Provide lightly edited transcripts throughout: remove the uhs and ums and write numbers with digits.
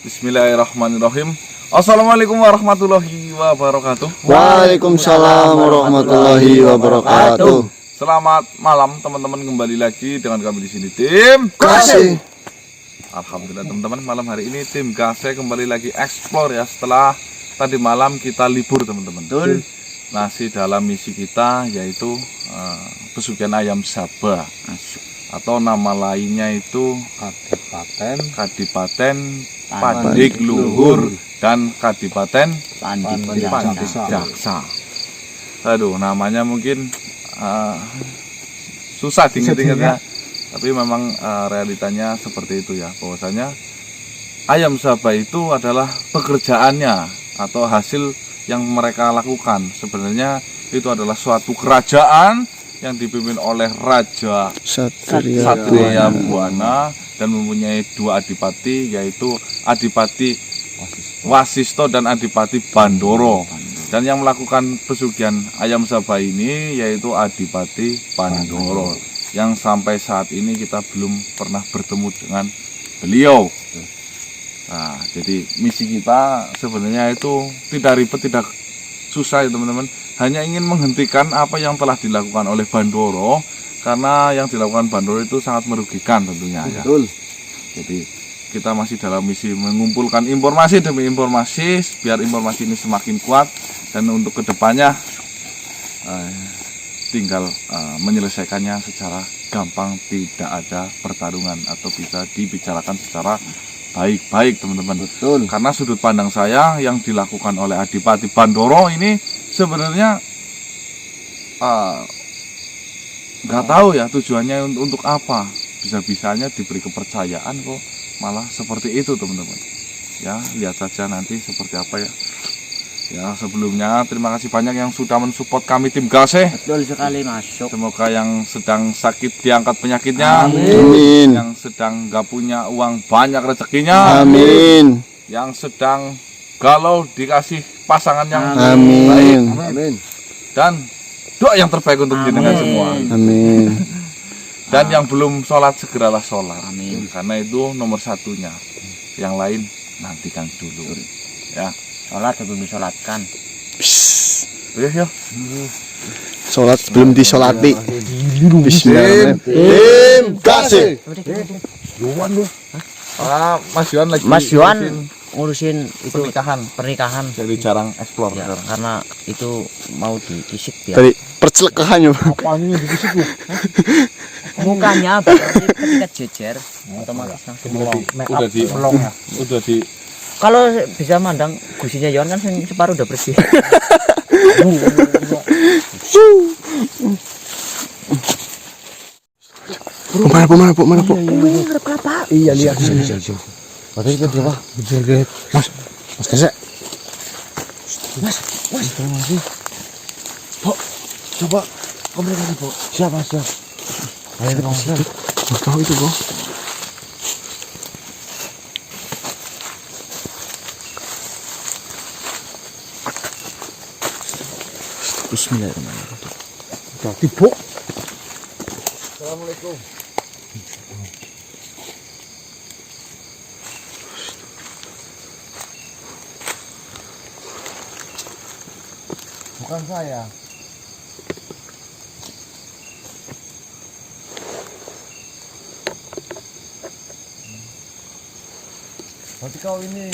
Bismillahirrahmanirrahim. Assalamualaikum warahmatullahi wabarakatuh. Waalaikumsalam warahmatullahi wabarakatuh. Selamat malam teman-teman, kembali lagi dengan kami di sini tim Kasih. Alhamdulillah teman-teman, malam hari ini tim Kasih kembali lagi explore ya, setelah tadi malam kita libur teman-teman. Betul. Masih dalam misi kita yaitu pesugihan ayam Sabah atau nama lainnya itu Kadipaten Pandik Luhur dan Kadipaten Pandik Jaksa. Aduh, namanya mungkin susah diingat-ingat ya. Tapi memang realitanya seperti itu ya, bahwasanya ayam Sabah itu adalah pekerjaannya atau hasil yang mereka lakukan. Sebenarnya itu adalah suatu kerajaan yang dipimpin oleh Raja Satria Buwana dan mempunyai dua adipati, yaitu Adipati Wasisto dan Adipati Bandoro. Dan yang melakukan pesugihan ayam Sabah ini yaitu Adipati Bandoro, yang sampai saat ini kita belum pernah bertemu dengan beliau. Nah, jadi misi kita sebenarnya itu tidak ribet, tidak susah ya teman-teman. Hanya ingin menghentikan apa yang telah dilakukan oleh Bandoro, karena yang dilakukan Bandoro itu sangat merugikan tentunya ya. Betul. Jadi kita masih dalam misi mengumpulkan informasi demi informasi biar informasi ini semakin kuat, dan untuk kedepannya tinggal menyelesaikannya secara gampang, tidak ada pertarungan atau bisa dibicarakan secara baik-baik teman-teman. Betul. Karena sudut pandang saya yang dilakukan oleh Adipati Bandoro ini sebenarnya nggak tahu ya tujuannya untuk apa. Bisa-bisanya diberi kepercayaan kok malah seperti itu teman-teman. Ya, lihat saja nanti seperti apa ya. Ya, sebelumnya terima kasih banyak yang sudah mensupport kami tim Kasih. Betul sekali, masuk. Semoga yang sedang sakit diangkat penyakitnya. Amin. Yang sedang nggak punya uang banyak rezekinya. Amin. Yang sedang galau dikasih pasangan yang Amin. baik. Amin. Dan doa yang terbaik untuk jenengan semua. Amin. Dan yang belum sholat segeralah sholat. Amin. Karena itu nomor satunya. Yang lain nantikan dulu. Ya. Sholat sebelum disolatkan. Oke, yuk. Sholat belum disolati. Bismillahirrahmanirrahim. Tim Kasih. Mas Yohan lagi Mas Yohan ngurusin itu pernikahan. pernikahan. Jadi jarang explore. Ya, karena itu mau dikisik dia. Tadi percelekahannya. Mukanya ketika jejer otomatis langsung Udah di kalau bisa mandang gusinya Yohan kan separuh udah bersih. Mana po? Iya lihat. Ada itu berapa? Mas Kasih. Mas. Po, coba komplain lagi, Po. Siap, Mas. Ayo, Mas. Mas tahu itu, Po. Bismillahirrahmanirrahim. Hati, Po. Assalamualaikum. Bukan saya. Berarti kau ini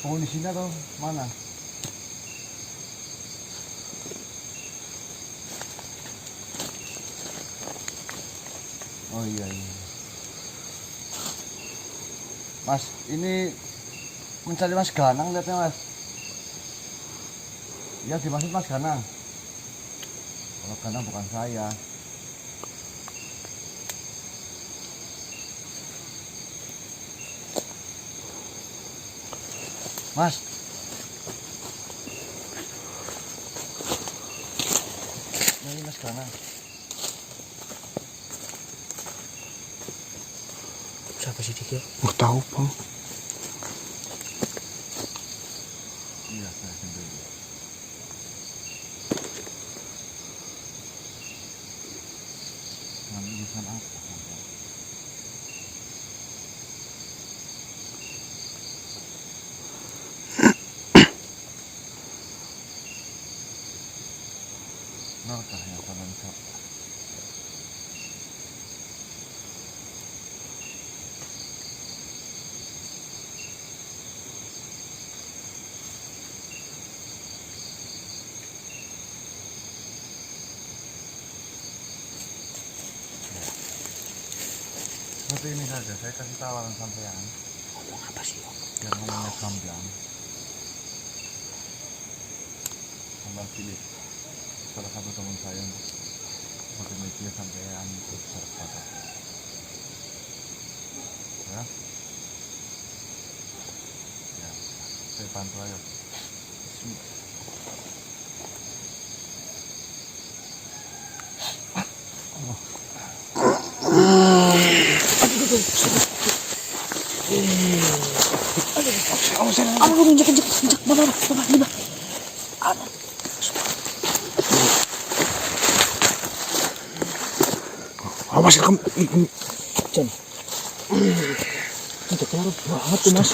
penghuni sini atau mana? Oh iya. Mas, ini mencari Mas Ganang lihatnya, Mas. Ya dimaksud Mas Ganang. Kalau Ganang bukan saya. Mas. Ini Mas Ganang. Siapa sih dia? Oh, tahu, Bang. Iya, saya sendiri. Dengan urusan apa? Benarkah yang paman ucap? Seperti ini saja, saya kasih tawaran sampean. Ngomong apa sih? Biar ngomongnya gamblang. Sampean pilih salah satu teman saya untuk pakai media sampean untuk berkata. Ya, ya, saya bantu ayo. Aduh, injek, mana, di bawah. Awas kamu. Jon. Injek larut banget tuh, Mas.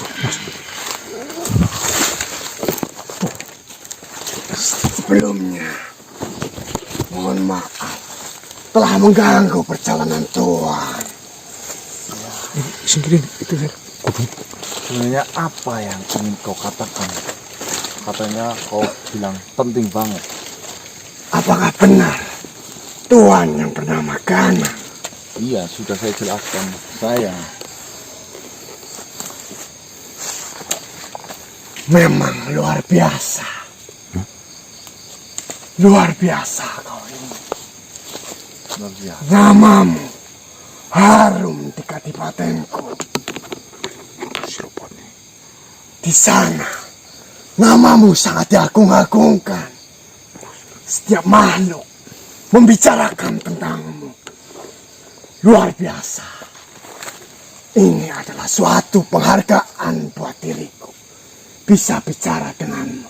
Sebelumnya, mohon maaf telah mengganggu perjalanan Tuhan. Singkirin itu saya. Sebenarnya apa yang ingin kau katakan? Katanya kau bilang penting banget. Apakah benar Tuhan yang bernama Gana? Iya, sudah saya jelaskan. Saya Memang luar biasa. Luar biasa kau ini. luar biasa. Namamu harum di kadipatenku. Di sana, namamu sangat diagung-agungkan. Setiap makhluk membicarakan tentangmu. Luar biasa. Ini adalah suatu penghargaan buat diriku. Bisa bicara denganmu.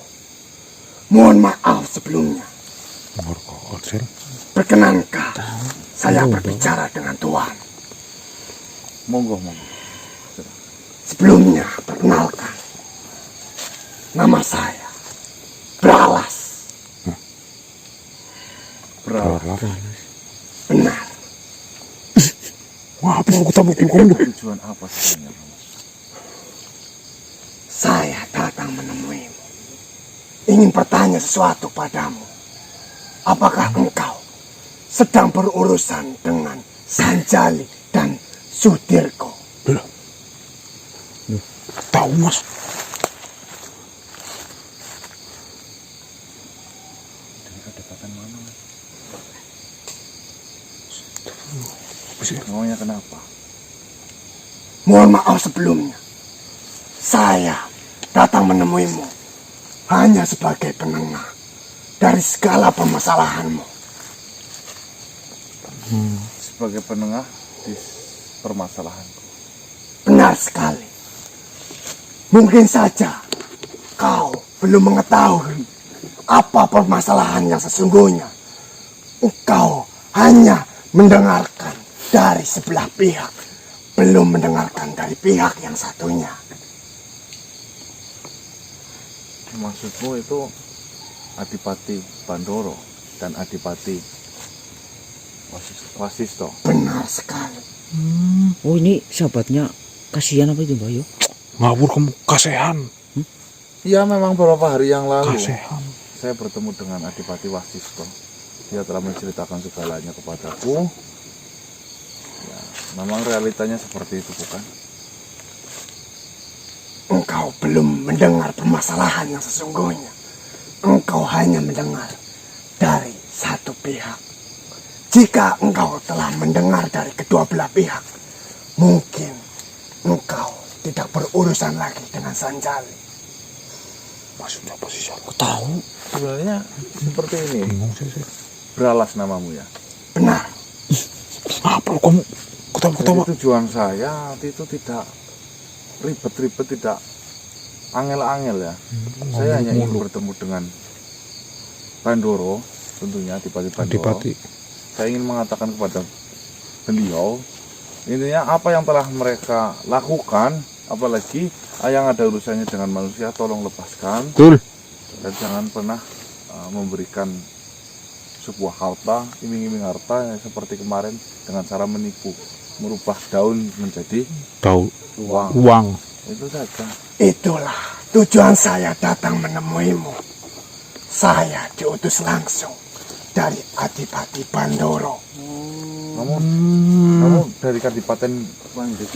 Mohon maaf sebelumnya. Berkenankah saya berbicara dengan Tuhan? Monggo, monggo. Sebelumnya, perkenalkan. Nama saya Bralas. Berapa Benar. Wah, apa aku tahu kamu? tujuan apa sebenarnya? Saya datang menemuimu. Ingin bertanya sesuatu padamu. Apakah engkau sedang berurusan dengan Sanjali dan Sudirko? Tahu Mas. Kedekatan mana? Mas? Maunya kenapa? Mohon maaf sebelumnya. Saya datang menemuimu hanya sebagai penengah dari segala permasalahanmu. Sebagai penengah di permasalahanku. Benar sekali. Mungkin saja kau belum mengetahui apa permasalahan yang sesungguhnya. Engkau hanya mendengarkan dari sebelah pihak, belum mendengarkan dari pihak yang satunya. Maksudmu itu Adipati Bandoro dan Adipati Wasisto. Benar sekali. Oh, ini sahabatnya kasihan apa itu, Mbak Yo? Ngawur kamu kasihan. Ya, memang beberapa hari yang lalu Kasihan. saya bertemu dengan Adipati Wasisto. Dia telah menceritakan segalanya kepadaku. Ya, memang realitanya seperti itu, bukan? Engkau belum mendengar permasalahan yang sesungguhnya. Engkau hanya mendengar dari satu pihak. Jika engkau telah mendengar dari kedua belah pihak, mungkin engkau tidak berurusan lagi dengan Sanjali. Maksudnya apa sih? Aku tahu. Sebenarnya seperti ini. Bingung saya. Bralas namamu ya. Benar. Apa lu kamu? Ketawa-ketawa. Jadi tujuan saya itu tidak ribet-ribet, tidak angel-angel ya. Saya hanya ingin bertemu dengan Bandoro, tentunya Adipati Bandoro. Saya ingin mengatakan kepada beliau, intinya apa yang telah mereka lakukan, apalagi yang ada urusannya dengan manusia, tolong lepaskan. Betul. Dan jangan pernah memberikan sebuah harta, iming-iming harta yang seperti kemarin dengan cara menipu, merubah daun menjadi Tahu uang. uang. Itu saja. Itulah tujuan saya datang menemuimu. Saya diutus langsung dari Adipati Bandoro. Kamu dari Kadipaten Pandit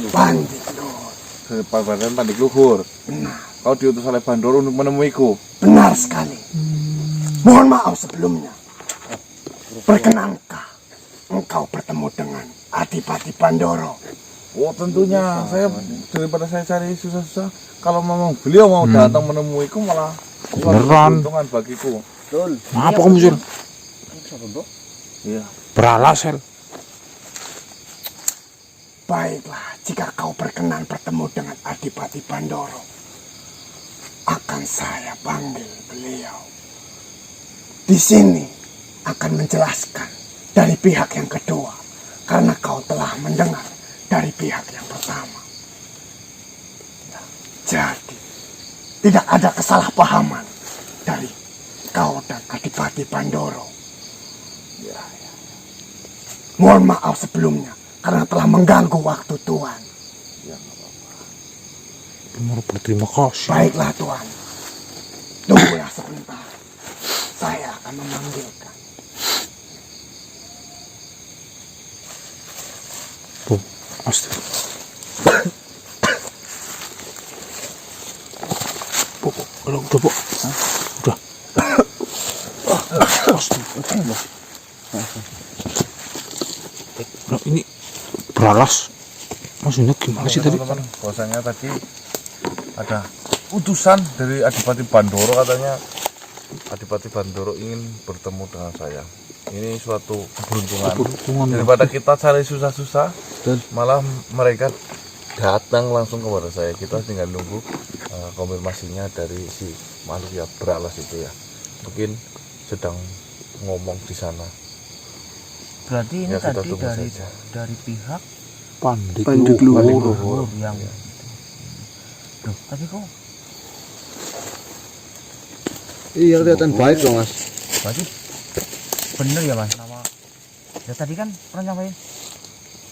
Luhur. dari Kabupaten Pandik Luhur. Benar, Kau diutus oleh Bandoro untuk menemuiku. benar sekali. Mohon maaf sebelumnya. Perkenankah engkau bertemu dengan Adipati Bandoro? Oh tentunya, saya daripada saya cari susah-susah, kalau memang beliau mau datang menemuiku malah Beneran. keuntungan bagiku. Apa kamu Sur? Iya. Beralas Sel. Baiklah, jika kau berkenan bertemu dengan Adipati Bandoro, akan saya panggil beliau. Di sini akan menjelaskan dari pihak yang kedua, karena kau telah mendengar dari pihak yang pertama. Jadi, tidak ada kesalahpahaman dari kau dan Adipati Bandoro. Ya. Mohon maaf sebelumnya, karena telah mengganggu waktu Tuan. Benar, berterima kasih. Baiklah Tuan, tunggulah sebentar. Saya akan memanggilkan. Bu, astaga. Bu, udah Bu. Udah. Astaga. Nah, ini beralas. Maksudnya gimana sih tadi? Teman-teman, bahwasanya tadi ada utusan dari Adipati Bandoro, katanya Adipati Bandoro ingin bertemu dengan saya. Ini suatu keberuntungan. Daripada kita cari susah-susah, malah mereka datang langsung kepada saya. Kita tinggal nunggu konfirmasinya dari si makhluk ya beralas itu ya. Mungkin sedang ngomong di sana. Berarti ini Ya, kita tadi tunggu saja. dari pihak Pandik Luhur yang Loh, tapi kok Iya kelihatan baik dong Mas. berarti bener ya Mas nama ya tadi kan pernah nyampein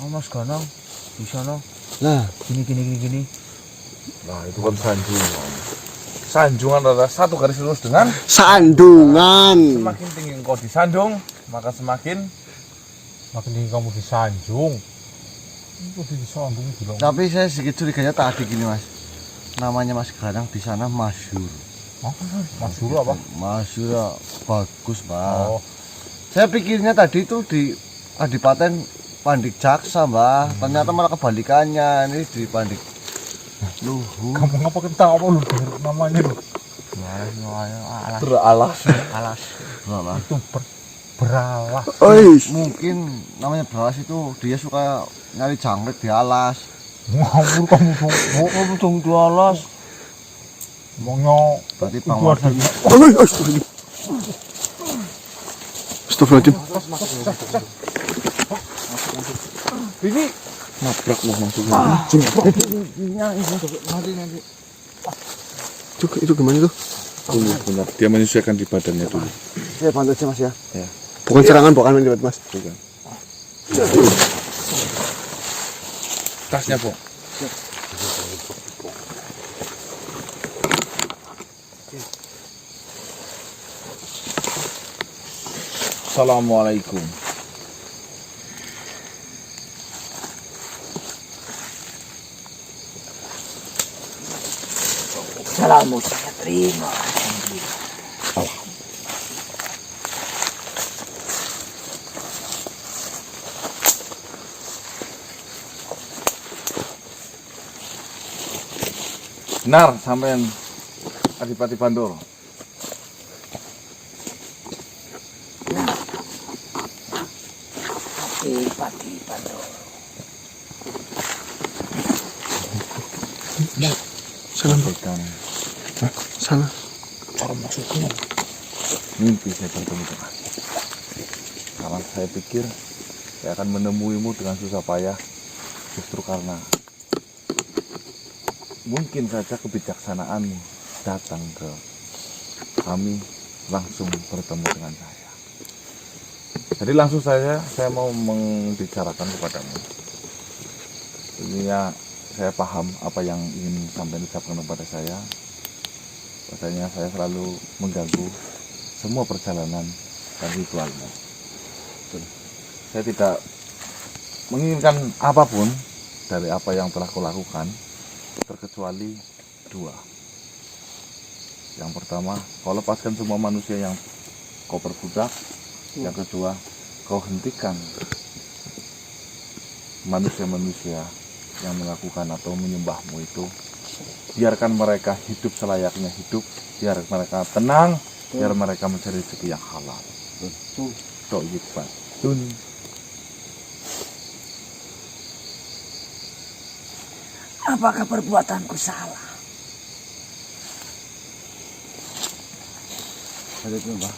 Mas Ganang di sana Nah, gini. Nah, itu kan sanjungan. Sanjungan adalah satu garis lurus dengan sandungan. semakin tinggi engkau disanjung, maka semakin Makin tinggi kamu disanjung. Itu disandung bilang. Tapi saya sedikit curiganya tadi gini Mas. Namanya Mas Ganang di sana masyhur. Masyhur apa? Masyhur ya, bagus Mbak. Oh, Saya pikirnya tadi itu di Adipaten Pandik Jaksa Mbak. Ternyata malah kebalikannya. Ini di Pandik Luhur. kamu ngapa kita apa lu denger namanya lu? alas beralas. alas Nah, Itu beralas. mungkin namanya beralas itu dia suka nyari jangkrik di alas. Ngawur kamu dong. Kamu dong di alas. Ngomongnya Berarti itu Bang ada Marsan. Astagfirullahaladzim. ini Nabrak loh maksudnya. Nanti. Itu gimana tuh? Benar, dia menyesuaikan di badannya dulu. Saya bantu aja Mas ya. Bukan serangan, bukan menjawab mas. Bukan. Tasnya, Po. Assalamualaikum. Salammu saya terima. Benar, sampean Adipati Bandoro. Adipati Bandoro. Salam berikan. Salah. cara maksudnya. Mimpi saya bertemu dengan. Karena saya pikir saya akan menemuimu dengan susah payah, justru karena mungkin saja kebijaksanaanmu datang ke kami langsung bertemu dengan saya. Jadi langsung saya mau membicarakan kepadamu. Intinya saya paham apa yang ingin sampai ucapkan kepada saya. Bahasanya saya selalu mengganggu semua perjalanan dan ritualmu. Saya tidak menginginkan apapun dari apa yang telah kau lakukan, terkecuali dua. Yang pertama, kau lepaskan semua manusia yang kau perbudak. Yang kedua, kau hentikan manusia-manusia yang melakukan atau menyembahmu itu. Biarkan mereka hidup selayaknya hidup, biar mereka tenang, biar mereka mencari rezeki yang halal. Toyib batun. Apakah perbuatanku salah? Ada itu Mbah.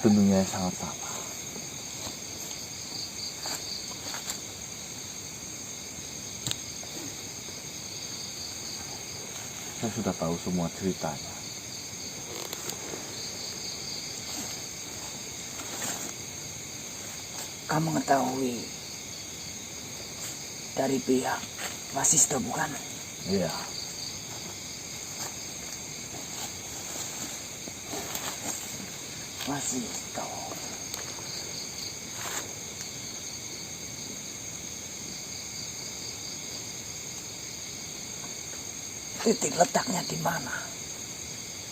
Tentunya sangat salah. Saya sudah tahu semua ceritanya. Kamu mengetahui dari pihak Wasisto bukan? Iya. Wasisto. Titik letaknya di mana?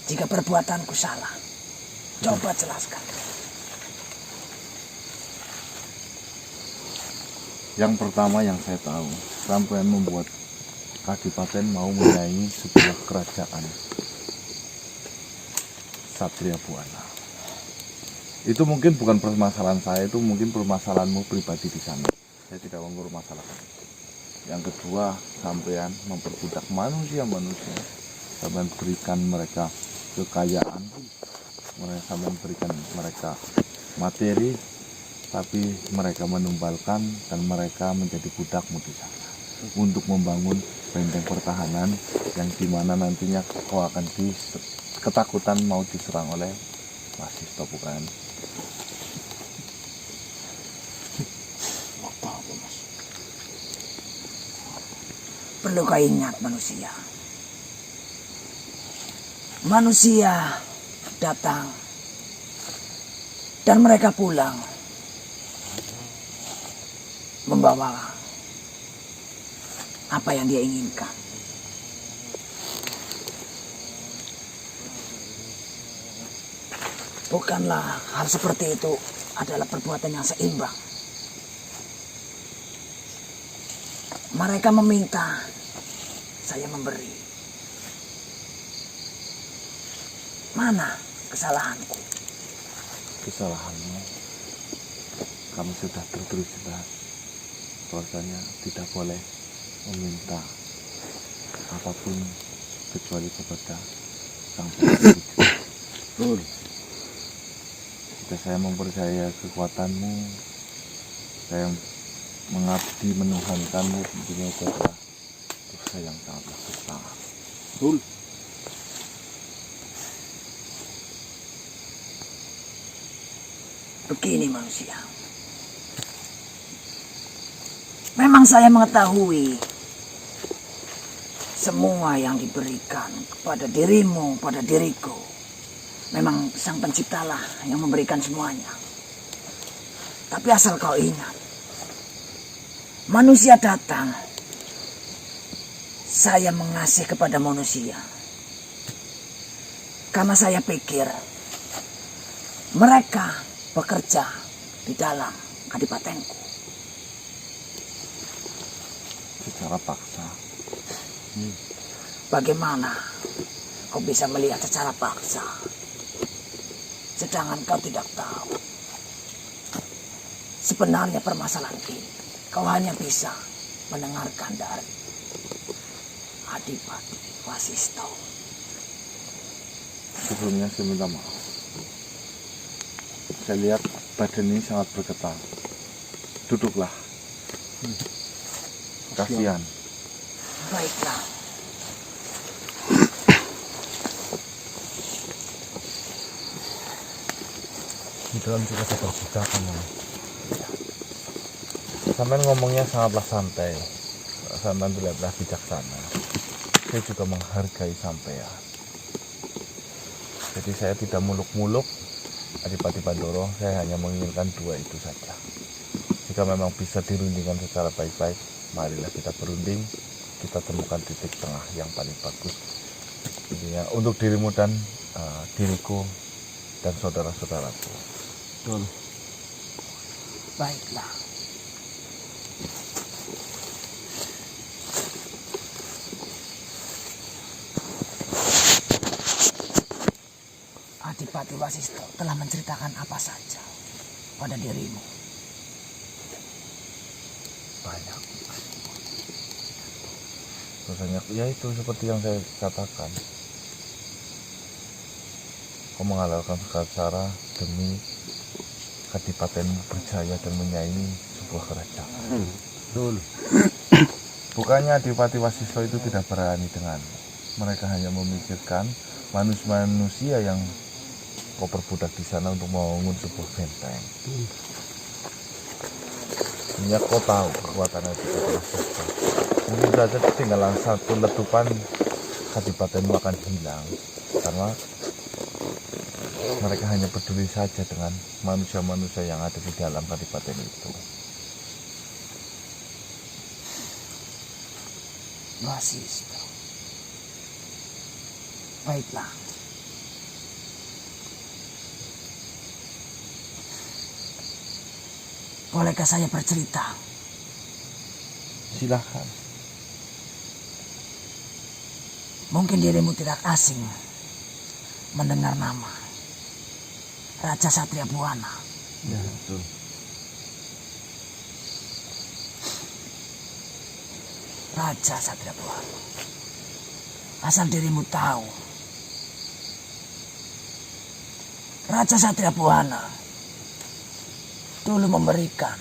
Jika perbuatanku salah, coba jelaskan. Yang pertama yang saya tahu, sampean membuat Kadipaten mau menyaingi sebuah kerajaan Satria Buana. Itu mungkin bukan permasalahan saya, itu mungkin permasalahanmu pribadi di sana. Saya tidak mempermasalahkan. Yang kedua, sampean memperbudak manusia-manusia, sampean berikan mereka kekayaan, sampean berikan mereka materi, tapi mereka menumbalkan dan mereka menjadi budakmu di sana untuk membangun benteng pertahanan yang dimana nantinya kau akan ketakutan mau diserang oleh Wasisto bukan? Perlu kau ingat manusia. Manusia datang dan mereka pulang membawa apa yang dia inginkan. Bukanlah hal seperti itu adalah perbuatan yang seimbang. Mereka meminta, saya memberi. Mana kesalahanku? Kesalahanmu, kamu sudah tertulis jelas bahwasanya tidak boleh meminta apapun kecuali kepada Sang Penghulu. Jika saya mempercaya kekuatanmu, saya mengabdi menuhankanmu, tentunya itu adalah dosa yang sangatlah besar. Begini manusia. Memang saya mengetahui semua yang diberikan kepada dirimu, pada diriku. Memang Sang Penciptalah yang memberikan semuanya. Tapi asal kau ingat, manusia datang, saya mengasihi kepada manusia. Karena saya pikir mereka bekerja di dalam kadipatenku. Secara paksa. Bagaimana kau bisa melihat secara paksa, sedangkan kau tidak tahu sebenarnya permasalahan ini. Kau hanya bisa mendengarkan dari Adipati Wasisto. Sebelumnya saya minta maaf. Saya lihat badan ini sangat bergetar. Duduklah. Kasihan. Baiklah. Di dalam juga saya perbudakan. Sampean ngomongnya sangatlah santai. Sampean terlihatlah bijaksana. Saya juga menghargai sampean. Jadi saya tidak muluk-muluk Adipati Pandoro, saya hanya menginginkan dua itu saja. Jika memang bisa dirundingkan secara baik-baik, marilah kita berunding, kita temukan titik tengah yang paling bagus. Intinya untuk dirimu dan diriku dan saudara-saudaraku. Betul. Baiklah. Adipati Wasisto telah menceritakan apa saja pada dirimu. Banyak. Rasanya ya itu seperti yang saya katakan. Kau menghalalkan segala cara demi kadipatenmu berjaya dan menyaingi sebuah kerajaan. Betul. Bukannya Adipati Wasisto itu tidak berani denganmu. Mereka hanya memikirkan manusia yang kau perbudak di sana untuk membangun sebuah benteng. Ini kau tahu kekuatan Adipati Wasisto. Mungkin saja ketinggalan satu letupan kadipatenmu akan hilang karena mereka hanya peduli saja dengan manusia-manusia yang ada di dalam kadipaten itu. Wasisto. Baiklah. Bolehkah saya bercerita? Silahkan. Mungkin dirimu tidak asing mendengar nama Raja Satria Buana. Ya, betul. Raja Satria Buana. Asal dirimu tahu, Raja Satria Buana dulu memberikan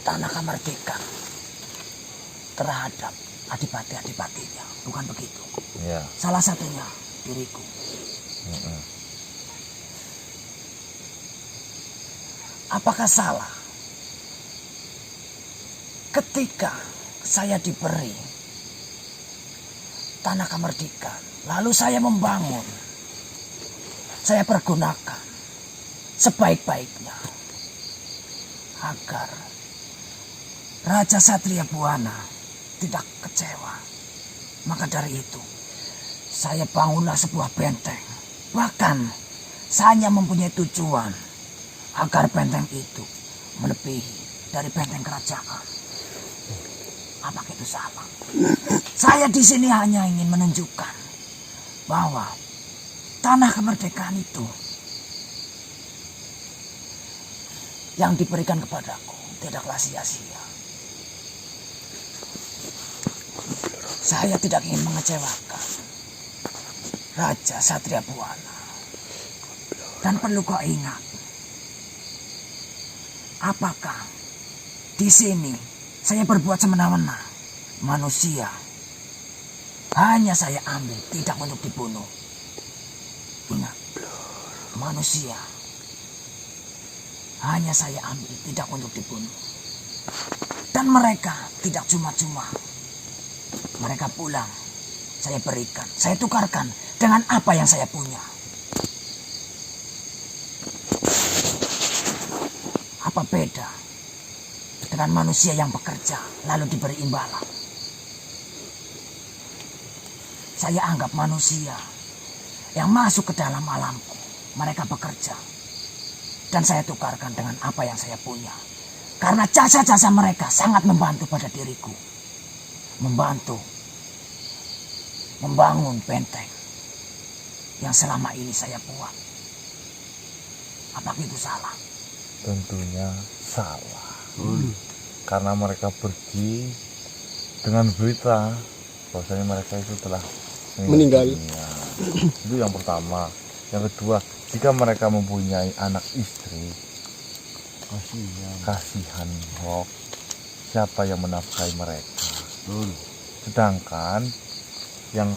tanah kemerdekaan terhadap adipati-adipatinya, bukan begitu? Ya. Salah satunya diriku. Apakah salah ketika saya diberi tanah kemerdekaan, lalu saya membangun, saya pergunakan sebaik-baiknya agar Raja Satria Buana tidak kecewa. Maka dari itu saya bangunlah sebuah benteng. Bahkan saya hanya mempunyai tujuan agar benteng itu melebihi dari benteng kerajaan. Apakah itu salah? Saya di sini hanya ingin menunjukkan bahwa tanah kemerdekaan itu yang diberikan kepadaku tidaklah sia-sia. Saya tidak ingin mengecewakan Raja Satria Buana. Dan perlu kau ingat, apakah di sini saya berbuat semena-mena? Manusia hanya saya ambil, tidak untuk dibunuh. Ingat, manusia hanya saya ambil, tidak untuk dibunuh. Dan mereka tidak cuma-cuma. Mereka pulang, saya berikan, saya tukarkan dengan apa yang saya punya. Apa beda dengan manusia yang bekerja lalu diberi imbalan? Saya anggap manusia yang masuk ke dalam alamku, mereka bekerja, dan saya tukarkan dengan apa yang saya punya. Karena jasa-jasa mereka sangat membantu pada diriku. Membantu membangun benteng yang selama ini saya buat. Apakah itu salah? Tentunya salah. Karena mereka pergi dengan berita bahwasanya mereka itu telah meninggal. dunia. Itu yang pertama. Yang kedua, jika mereka mempunyai anak istri, kasihan kok, siapa yang menafkahi mereka? Sedangkan yang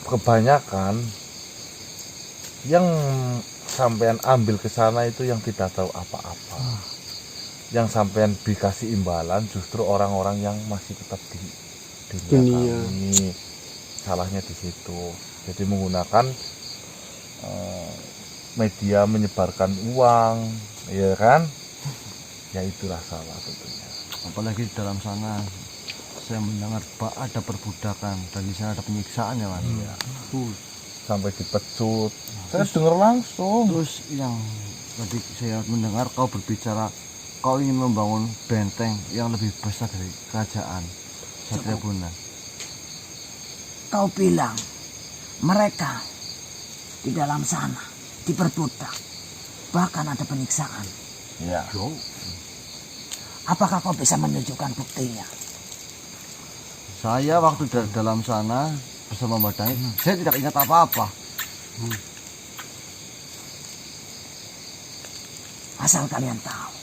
kebanyakan yang sampean ambil ke sana itu yang tidak tahu apa-apa. yang sampean dikasih imbalan justru orang-orang yang masih tetap di dunia Dunia. kami. Salahnya di situ. Jadi menggunakan media menyebarkan uang, ya kan? Ya itulah salah tentunya. Apalagi di dalam sana saya mendengar ada perbudakan dan di sana ada penyiksaan ya Mas. Sampai dipecut. Saya dengar langsung. Terus yang tadi saya mendengar kau berbicara kau ingin membangun benteng yang lebih besar dari kerajaan Satria Buna. Kau bilang mereka di dalam sana diperbudak, bahkan ada penyiksaan. Ya. Apakah kau bisa menunjukkan buktinya? Saya waktu dari dalam sana bersama Mbak Dani, saya tidak ingat apa-apa. Asal kalian tahu,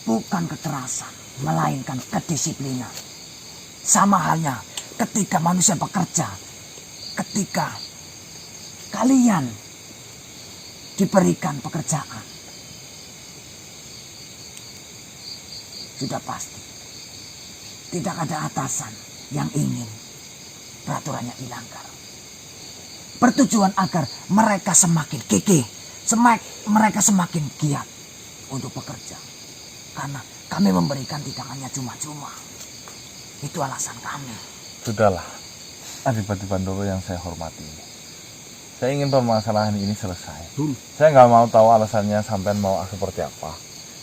bukan kekerasan, melainkan kedisiplinan. Sama halnya ketika manusia bekerja, ketika kalian diberikan pekerjaan, sudah pasti tidak ada atasan yang ingin peraturannya dilanggar. Bertujuan agar mereka semakin gigih, mereka semakin giat untuk bekerja. Karena kami memberikan tidak hanya cuma-cuma. Itu alasan kami. Sudahlah, Adipati Bandoro yang saya hormati. Saya ingin permasalahan ini selesai. Saya nggak mau tahu alasannya sampean mau seperti apa.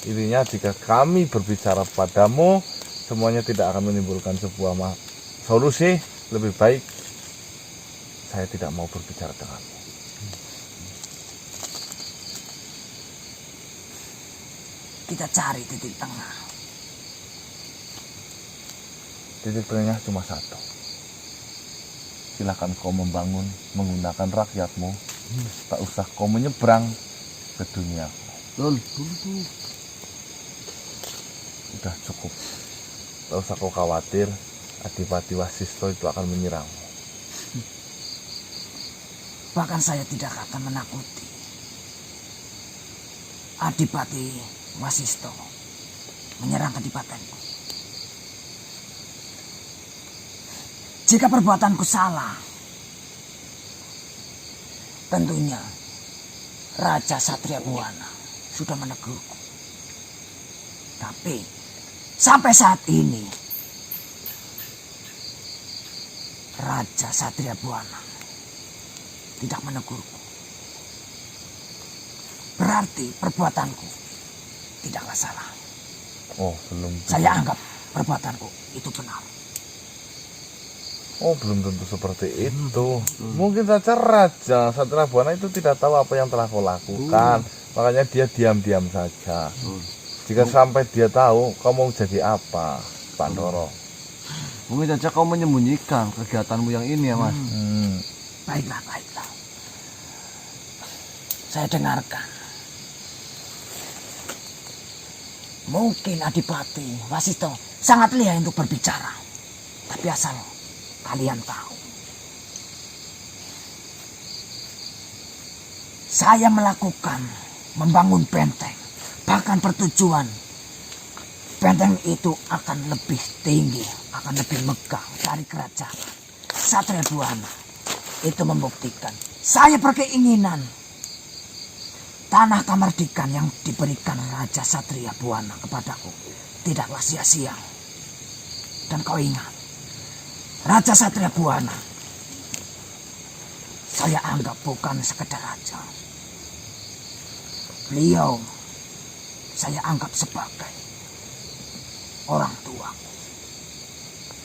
Intinya jika kami berbicara padamu, semuanya tidak akan menimbulkan sebuah solusi. Lebih baik saya tidak mau berbicara denganmu. Kita cari titik tengah. Titik tengahnya cuma satu. Silakan kau membangun menggunakan rakyatmu. Tak usah kau menyeberang ke dunia. Udah cukup. Tak usah kau khawatir Adipati Wasisto itu akan menyerangmu. Bahkan saya tidak akan menakuti Adipati Wasisto menyerang kadipatenku. Jika perbuatanku salah, tentunya Raja Satria Buana sudah menegurku. Tapi sampai saat ini Raja Satria Buana tidak menegurku. Berarti perbuatanku tidaklah salah. Oh, belum. Saya anggap perbuatanku itu benar. Oh, belum tentu seperti itu. Mungkin saja Raja Satria Buana itu tidak tahu apa yang telah kau lakukan. Makanya dia diam-diam saja. Jika sampai dia tahu, kau mau jadi apa, Pandoro? Mungkin saja kau menyembunyikan kegiatanmu yang ini ya Mas. Baiklah, baiklah. Saya dengarkan. Mungkin Adipati Wasisto sangat lihai untuk berbicara. Tapi asal kalian tahu, saya melakukan membangun benteng. Bahkan bertujuan benteng itu akan lebih tinggi, akan lebih megah dari kerajaan Satria Buana. Itu membuktikan saya berkeinginan tanah Kamardikan yang diberikan Raja Satria Buana kepadaku tidaklah sia-sia. Dan kau ingat, Raja Satria Buana saya anggap bukan sekedar raja. Beliau saya anggap sebagai orang tua.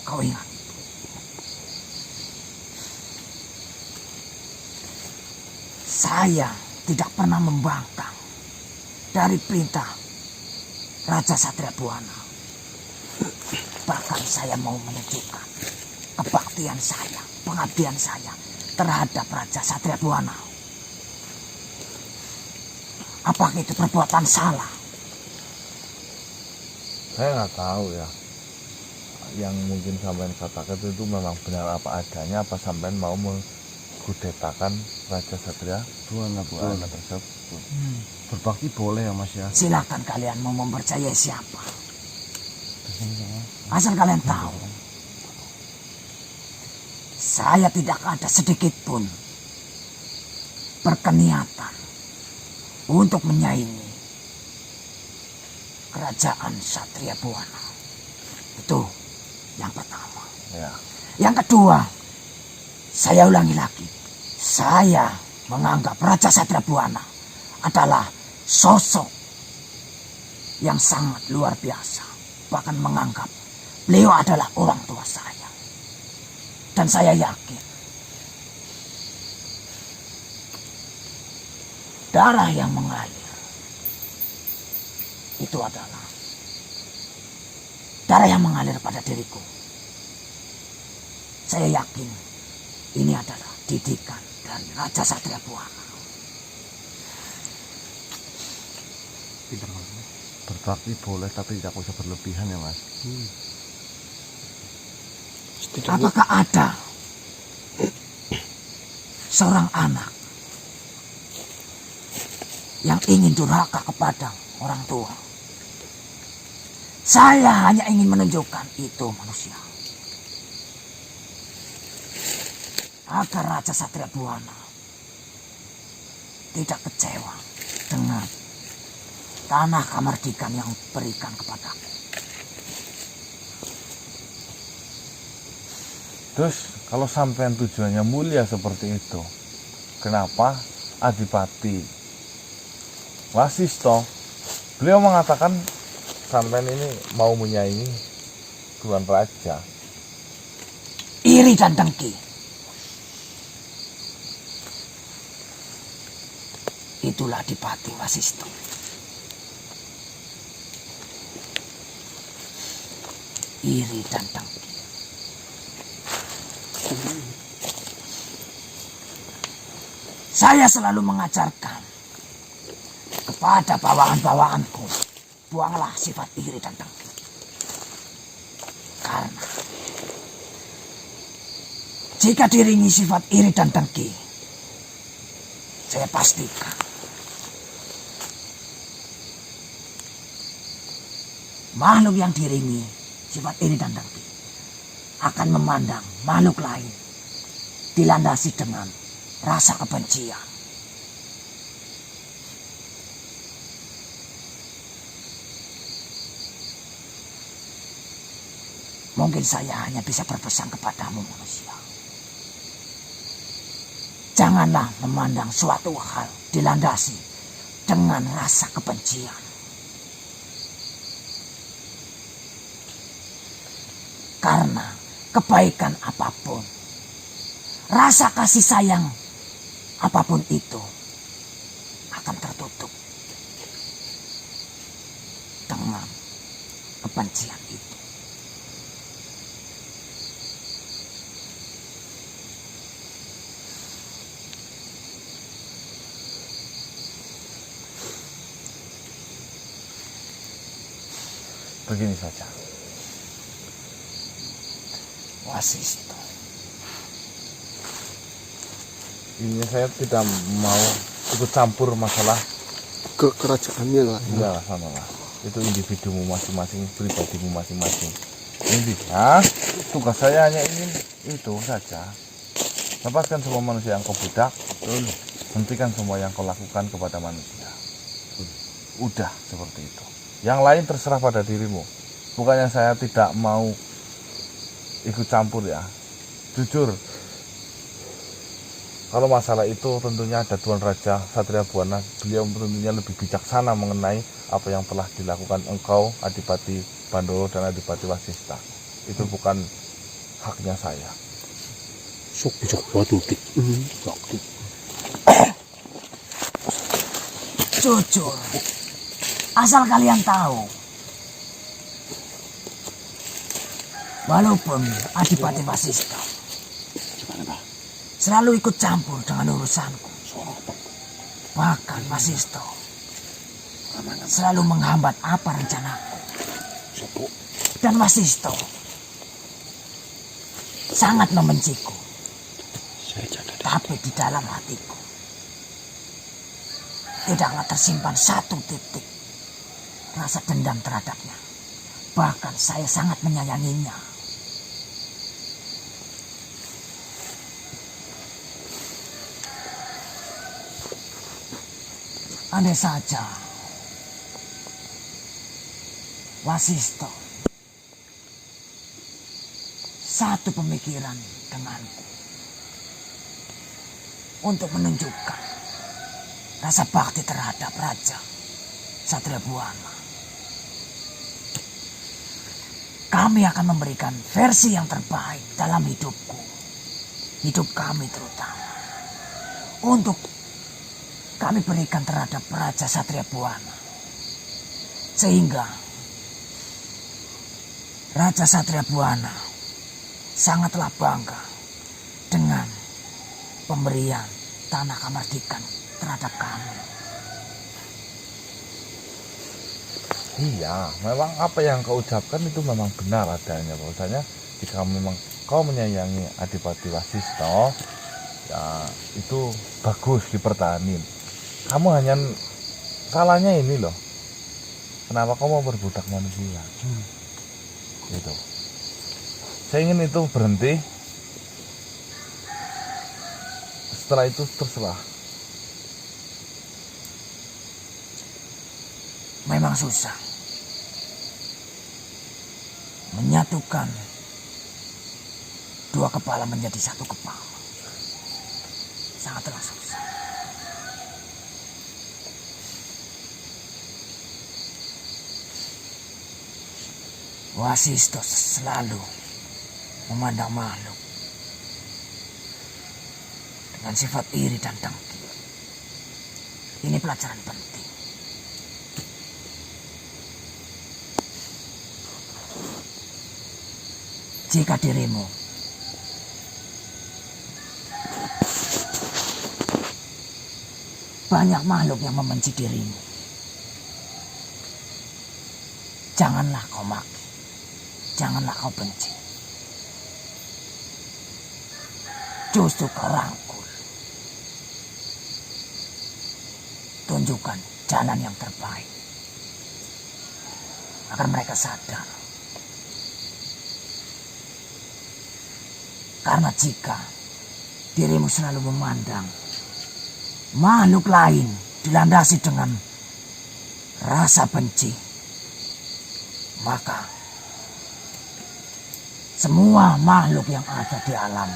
Kau ingat itu. Saya tidak pernah membangkang dari perintah Raja Satria Buana. Bahkan saya mau menunjukkan kebaktian saya, pengabdian saya terhadap Raja Satria Buana. Apakah itu perbuatan salah? Saya nggak tahu ya. Yang mungkin sampean katakan itu memang benar apa adanya, apa sampean mau mengkudetakan Raja Satria Buana tersebut. Berbakti boleh ya Mas ya. Silakan kalian mau mempercayai siapa. Asal kalian tahu, saya tidak ada sedikit pun berkeniatan untuk menyaingi kerajaan Satria Buana. Itu yang pertama. Ya. Yang kedua, saya ulangi lagi. Saya menganggap Raja Satria Buana adalah sosok yang sangat luar biasa. Bahkan menganggap beliau adalah orang tua saya. Dan saya yakin darah yang mengalir itu adalah darah yang mengalir pada diriku. Saya yakin ini adalah didikan dari Raja Satria Buana. Berbakti boleh tapi tidak usah berlebihan ya Mas. Apakah ada seorang anak yang ingin durhaka kepada orang tua? Saya hanya ingin menunjukkan itu manusia, agar Raja Satria Buana tidak kecewa dengan tanah kamardikan yang berikan kepadaku. Terus kalau sampean tujuannya mulia seperti itu, kenapa Adipati Wasisto beliau mengatakan sampean ini mau menyaingi Tuan Raja? Iri dan dengki. Itulah Adipati Wasisto. Iri dan dengki. Saya selalu mengajarkan kepada bawahan-bawahanku, buanglah sifat iri dan dengki. Karena jika diringi sifat iri dan dengki, saya pastikan makhluk yang diringi sifat iri dan dengki akan memandang makhluk lain dilandasi dengan rasa kebencian. Mungkin saya hanya bisa berpesan kepadamu manusia. Janganlah memandang suatu hal dilandasi dengan rasa kebencian. Karena kebaikan apapun, rasa kasih sayang apapun itu akan tertutup dengan kebencian itu. Begini saja, Wasisto, ini saya tidak mau ikut campur masalah Kerajaannya lah. enggak sama lah. Itu individumu masing-masing, pribadimu masing-masing. Intinya tugas saya hanya ingin itu saja. Lepaskan semua manusia yang kau budak, hentikan semua yang kau lakukan kepada manusia. Udah seperti itu. Yang lain terserah pada dirimu. Bukannya saya tidak mau ikut campur ya. Jujur, kalau masalah itu tentunya ada Tuan Raja Satria Buana. Beliau tentunya lebih bijaksana mengenai apa yang telah dilakukan engkau, Adipati Bandoro dan Adipati Wasista. Itu bukan haknya saya. jujur, asal kalian tahu, walaupun Adipati Wasisto selalu ikut campur dengan urusanku, bahkan Wasisto selalu menghambat apa rencanaku, dan Wasisto sangat membenciku. Tapi di dalam hatiku tidaklah tersimpan satu titik rasa dendam terhadapnya. Bahkan saya sangat menyayanginya. Andai saja Wasisto satu pemikiran denganku untuk menunjukkan rasa bakti terhadap Raja Satria Buana. Kami akan memberikan versi yang terbaik dalam hidupku, hidup kami terutama, untuk kami berikan terhadap Raja Satria Buana. Sehingga Raja Satria Buana sangatlah bangga dengan pemberian tanah Kamardikan terhadap kami. Iya, memang apa yang kau ucapkan itu memang benar adanya. Bahwasanya jika memang kau menyayangi Adipati Wasisto, ya itu bagus dipertahanin. Kamu hanya salahnya ini loh. Kenapa kau mau berbudak manusia? Gitu. Saya ingin itu berhenti. Setelah itu terserah. Memang susah menyatukan dua kepala menjadi satu kepala. Sangatlah susah. Wasisto selalu memandang makhluk dengan sifat iri dan dengki. Ini pelajaran penting. Jika dirimu banyak makhluk yang membenci dirimu, janganlah kau maki, janganlah kau benci. Justru kau rangkul. Tunjukkan jalan yang terbaik agar mereka sadar. Karena jika dirimu selalu memandang makhluk lain dilandasi dengan rasa benci, maka semua makhluk yang ada di alam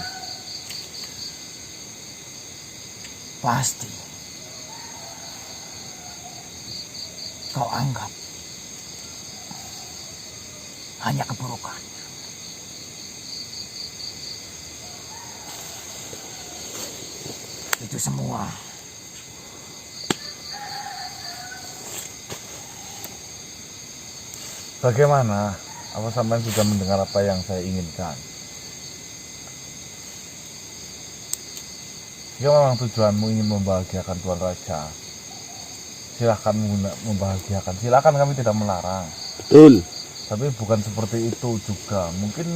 pasti kau anggap hanya keburukan. Itu semua Bagaimana? Apa sampean sudah mendengar apa yang saya inginkan? Jika memang tujuanmu ingin membahagiakan Tuan Raja, silahkan membahagiakan. Silahkan, kami tidak melarang. Betul. Tapi bukan seperti itu juga. Mungkin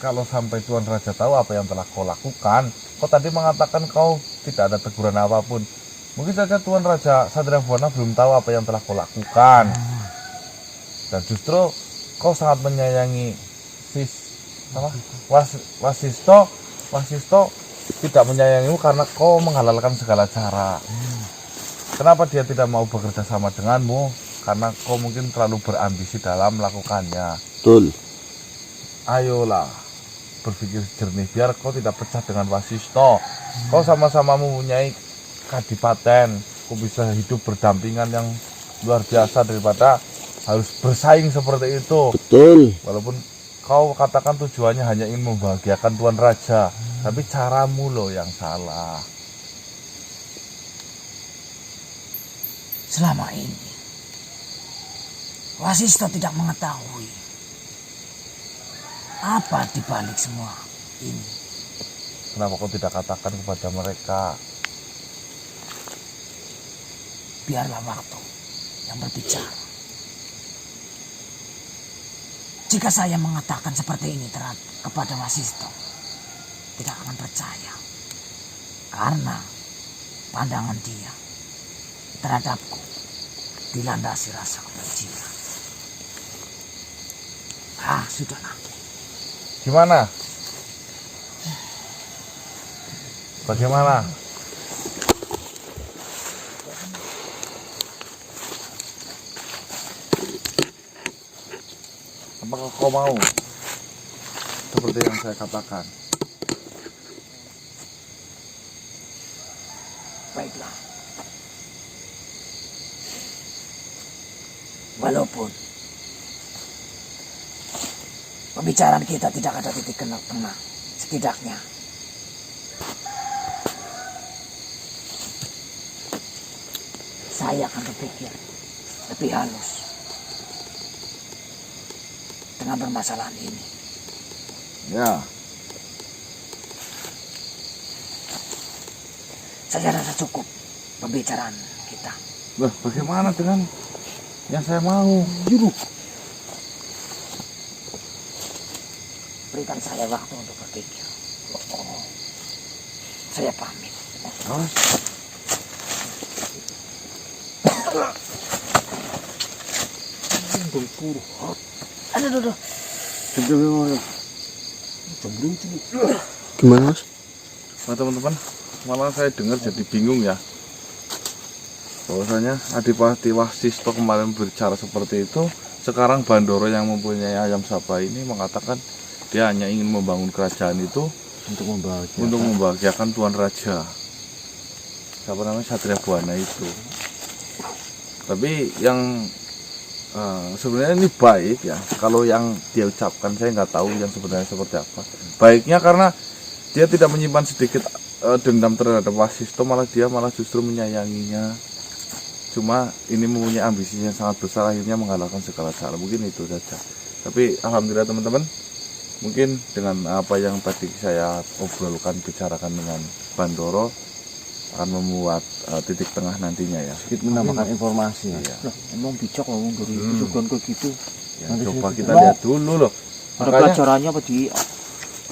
kalau sampai Tuan Raja tahu apa yang telah kau lakukan, kau tadi mengatakan kau tidak ada teguran apapun. Mungkin saja Tuan Raja Satria Buana belum tahu apa yang telah kau lakukan. Dan justru kau sangat menyayangi Wasisto tidak menyayangimu karena kau menghalalkan segala cara. Kenapa dia tidak mau bekerja sama denganmu? Karena kau mungkin terlalu berambisi dalam melakukannya. Betul. Ayolah, berpikir jernih biar kau tidak pecah dengan Wasisto. Kau sama-sama mempunyai kadipaten. Kau bisa hidup berdampingan yang luar biasa daripada harus bersaing seperti itu. Betul. Walaupun kau katakan tujuannya hanya ingin membahagiakan Tuan Raja, tapi caramu loh yang salah. Selama ini Wasisto tidak mengetahui apa di balik semua ini. Kenapa kau tidak katakan kepada mereka? Biarlah waktu yang berbicara. Jika saya mengatakan seperti ini kepada Wasisto, tidak akan percaya. Karena pandangan dia terhadapku dilandasi rasa kebencian. Sudahlah. Gimana? Bagaimana? Apakah kau mau seperti yang saya katakan? Baiklah. Walaupun pembicaraan kita tidak ada titik tengah, setidaknya saya akan berpikir lebih halus dengan permasalahan ini. Ya, Saya rasa cukup pembicaraan kita. lah bagaimana dengan yang saya mau? Berikan saya waktu untuk berpikir. Saya pamit. Awas. Aduh. Gimana, Mas? Nah teman-teman, malah saya dengar jadi bingung ya. Bahwasanya Adipati Wasisto kemarin berbicara seperti itu. Sekarang Bandoro yang mempunyai ayam sapa ini mengatakan dia hanya ingin membangun kerajaan itu Untuk membahagiakan Tuan Raja. Siapa namanya, Satria Buana itu. Tapi yang sebenarnya ini baik ya. Kalau yang dia ucapkan saya nggak tahu yang sebenarnya seperti apa. Baiknya karena dia tidak menyimpan sedikit dendam terhadap Wasisto, malah justru menyayanginya. Cuma ini mempunyai ambisi yang sangat besar, akhirnya mengalahkan segala cara. Mungkin itu saja. Tapi alhamdulillah teman-teman, mungkin dengan apa yang tadi saya obrolkan, bicarakan dengan Bandoro akan membuat titik tengah nantinya ya. sedikit menambahkan informasi. Iya. Emang bijak loh dari kesukaan kayak gitu. Ya, coba kita lihat dulu loh. Ada Makanya pelajarannya apa di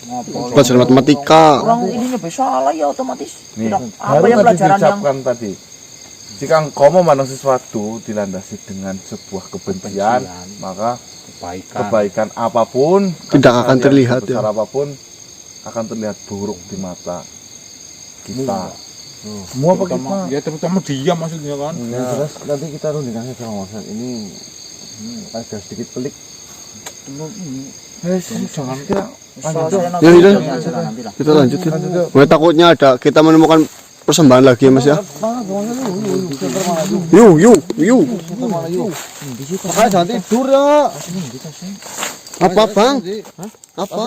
ngapa? Pelajaran matematika. Orang ininya salah ya otomatis. nih, Tidak, apa baru yang tadi pelajaran yang diucapkan tadi. Jika engkau memandang sesuatu dilandasi dengan sebuah kebencian, maka kebaikan apapun Tidak akan yang terlihat, sebesar ya. apapun akan terlihat buruk di mata kita. Semua apa kita? Ya terutama dia maksudnya kan. Yang jelas nanti kita rundingkan saja, Mas. Ini ada sedikit pelik. Jangan kita Ya, udah. Kita lanjutin. Gue takutnya ada kita menemukan persembahan lagi ya, Mas ya. Yuk. Makanya jangan tidur ya. Apa, Bang? Apa?